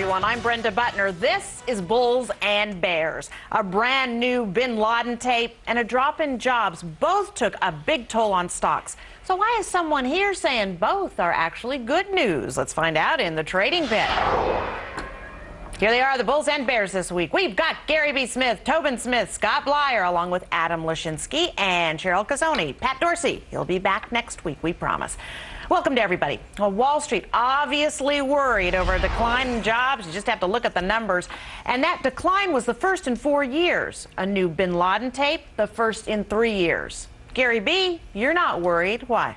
everyone. I'm Brenda Butner. This is Bulls and Bears. A brand new Bin Laden tape and a drop in jobs both took a big toll on stocks. So why is someone here saying both are actually good news? Let's find out in the Trading Pit. Here they are, the Bulls and Bears this week. We've got Gary B. Smith, Tobin Smith, Scott Blyer, along with Adam Lashinsky and Cheryl Casoni. Pat Dorsey, he'll be back next week, we promise. Welcome to everybody. Well, Wall Street obviously worried over a decline in jobs. You just have to look at the numbers. And that decline was the first in 4 years. A new Bin Laden tape, the first in 3 years. Gary B., you're not worried. Why?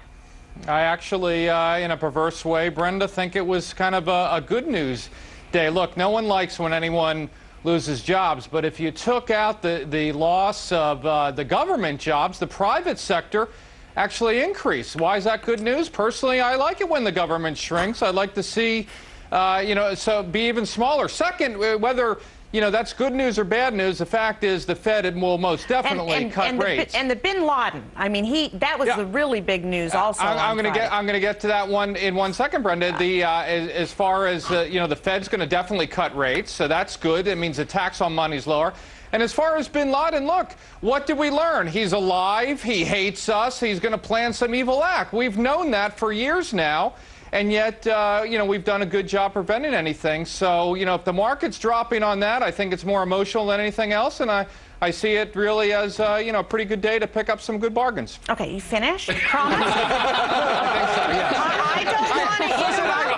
I actually, in a perverse way, Brenda, think it was kind of a good news day. Look, no one likes when anyone loses jobs, but if you took out the loss of the government jobs, the private sector actually increased. Why is that good news? Personally, I like it when the government shrinks. I'd like to see, so be even smaller. Second, whether that's good news or bad news, the fact is the Fed will most definitely cut rates. And the Bin Laden, I mean, that was the really big news also. I'm going to get to that one in 1 second, Brenda. As far as the Fed's going to definitely cut rates, so that's good. It means the tax on money is lower. And as far as Bin Laden, look, what did we learn? He's alive. He hates us. He's going to plan some evil act. We've known that for years now. And yet, we've done a good job preventing anything. So, if the market's dropping on that, I think it's more emotional than anything else. And I see it really as, a pretty good day to pick up some good bargains. Okay, you finished? Promise? I think so, yes. I don't want to interrupt.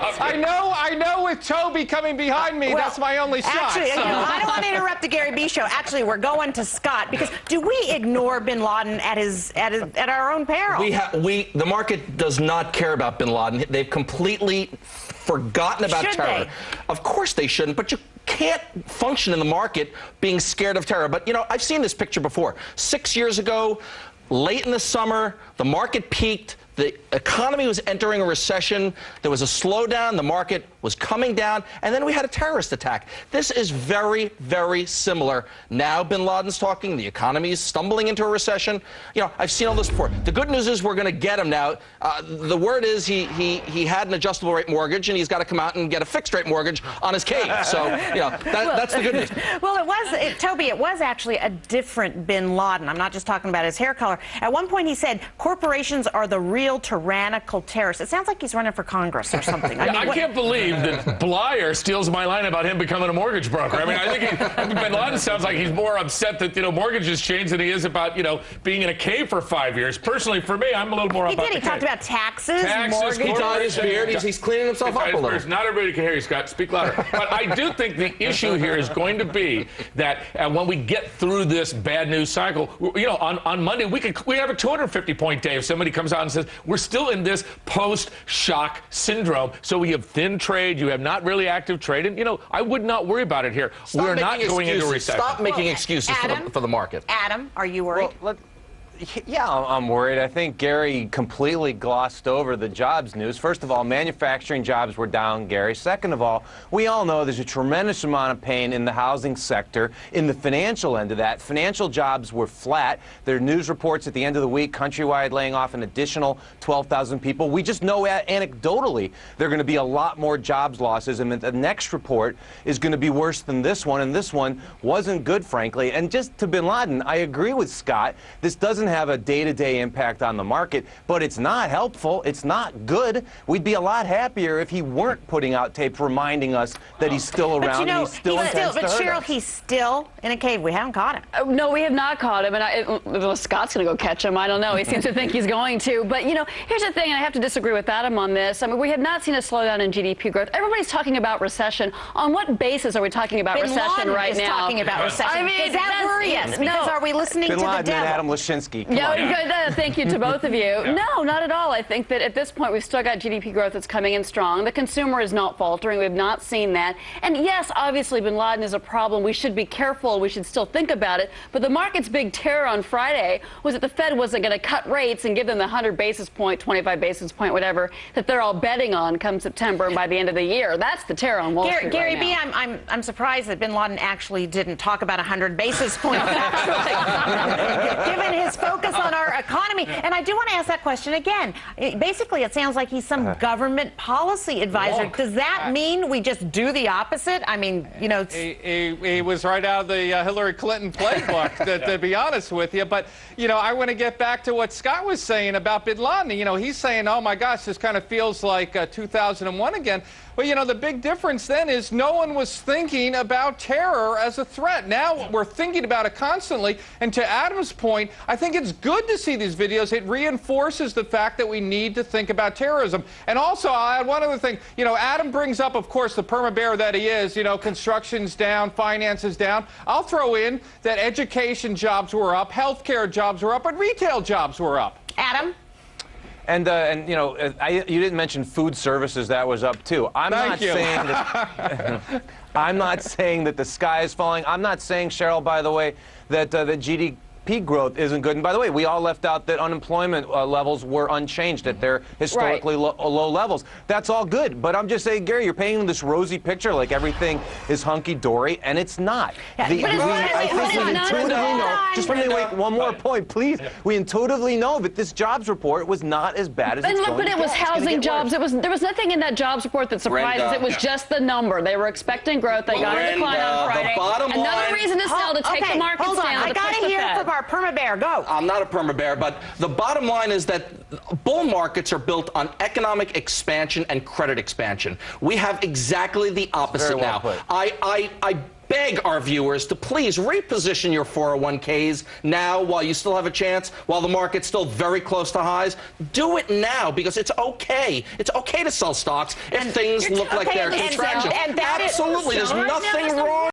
I know with Toby coming behind me, that's my only shot. Actually, I don't want to interrupt the Gary B. show. Actually, we're going to Scott, because do we ignore Bin Laden at our own peril? The market does not care about Bin Laden. They've completely forgotten about terror. Of course they shouldn't, but you can't function in the market being scared of terror. But, I've seen this picture before. 6 years ago, late in the summer, the market peaked. The economy was entering a recession. There was a slowdown. The market was coming down. And then we had a terrorist attack. This is very, very similar. Now Bin Laden's talking. The economy is stumbling into a recession. I've seen all this before. The good news is we're going to get him now. The word is he had an adjustable rate mortgage, and he's got to come out and get a fixed rate mortgage on his cave. So, that's the good news. Well, Toby, it was actually a different Bin Laden. I'm not just talking about his hair color. At one point he said, corporations are the real tyrannical terrorists. It sounds like he's running for Congress or something. I can't believe that Blyer steals my line about him becoming a mortgage broker. I mean, I think Bin Laden sounds like he's more upset that, mortgages changed than he is about, being in a cave for 5 years. Personally, for me, I'm a little more about He talked about taxes, mortgages. He dyed his beard. He's cleaning himself up a little. Not everybody can hear you, Scott. Speak louder. But I do think the issue here is going to be that when we get through this bad news cycle, on Monday, we have a 250-point day if somebody comes out and says, we're still in this post-shock syndrome. So we have thin trade. You have not really active trade. And, I would not worry about it here. We're not going into a recession. Stop making excuses for the market. Adam, are you worried? Well, yeah, I'm worried. I think Gary completely glossed over the jobs news. First of all, manufacturing jobs were down, Gary. Second of all, we all know there's a tremendous amount of pain in the housing sector, in the financial end of that. Financial jobs were flat. There are news reports at the end of the week, Countrywide laying off an additional 12,000 people. We just know anecdotally there are going to be a lot more jobs losses, and the next report is going to be worse than this one, and this one wasn't good, frankly. And just to Bin Laden, I agree with Scott. This doesn't have a day-to-day impact on the market, but it's not helpful. It's not good. We'd be a lot happier if he weren't putting out tapes reminding us that he's still around and he still intends to hurt us. But Cheryl, he's still in a cave. We haven't caught him. No, we have not caught him, and Scott's going to go catch him. I don't know. He seems to think he's going to. But, here's the thing, and I have to disagree with Adam on this. I mean, we have not seen a slowdown in GDP growth. Everybody's talking about recession. On what basis are we talking about recession right now? Bin Laden is talking about recession. I mean, does that worry us? Because are we listening to the devil? Bin Laden and Adam Lashinsky. Thank you to both of you. No, not at all. I think that at this point we've still got GDP growth that's coming in strong. The consumer is not faltering. We've not seen that. And yes, obviously Bin Laden is a problem. We should be careful. We should still think about it. But the market's big terror on Friday was that the Fed wasn't going to cut rates and give them the 100 basis point, 25 basis point, whatever, that they're all betting on come September and by the end of the year. That's the terror on Wall Street Gary right now. B., I'm surprised that Bin Laden actually didn't talk about 100 basis points. Given his focus on our economy. And I do want to ask that question again. Basically, it sounds like he's some government policy advisor. Does that mean we just do the opposite? I mean, you know, he was right out of the Hillary Clinton playbook, to be honest with you. But, you know, I want to get back to what Scott was saying about bin Laden. You know, he's saying, oh, my gosh, this kind of feels like 2001 again. Well, you know, the big difference then is no one was thinking about terror as a threat. Now we're thinking about it constantly. And to Adam's point, I think it's good to see these videos. It reinforces the fact that we need to think about terrorism. And also, I'll add one other thing. You know, Adam brings up, of course, the perma-bear that he is. You know, construction's down, finances down. I'll throw in that education jobs were up, healthcare jobs were up, but retail jobs were up. Adam? And you know, you didn't mention food services. That was up too. I'm not saying that. I'm not saying that the sky is falling. I'm not saying, Cheryl, by the way, that that GDP growth isn't good. And by the way, we all left out that unemployment levels were unchanged at their historically low levels. That's all good. But I'm just saying, Gary, you're painting this rosy picture like everything is hunky-dory, and it's not. Yeah, just let me make one more point, please. We intuitively know that this jobs report was not as bad as it's going to But it was housing jobs. There was nothing in that jobs report that surprised us. It was just the number. They were expecting growth. They got a decline on Friday. Another reason to sell, to take the markets down. I got to hear from our perma-bear. Go. I'm not a perma-bear, but the bottom line is that bull markets are built on economic expansion and credit expansion. We have exactly the opposite now. I beg our viewers to please reposition your 401ks now while you still have a chance, while the market's still very close to highs. Do it now because it's okay. It's okay to sell stocks if things look like they're contraction. Absolutely. There's nothing wrong.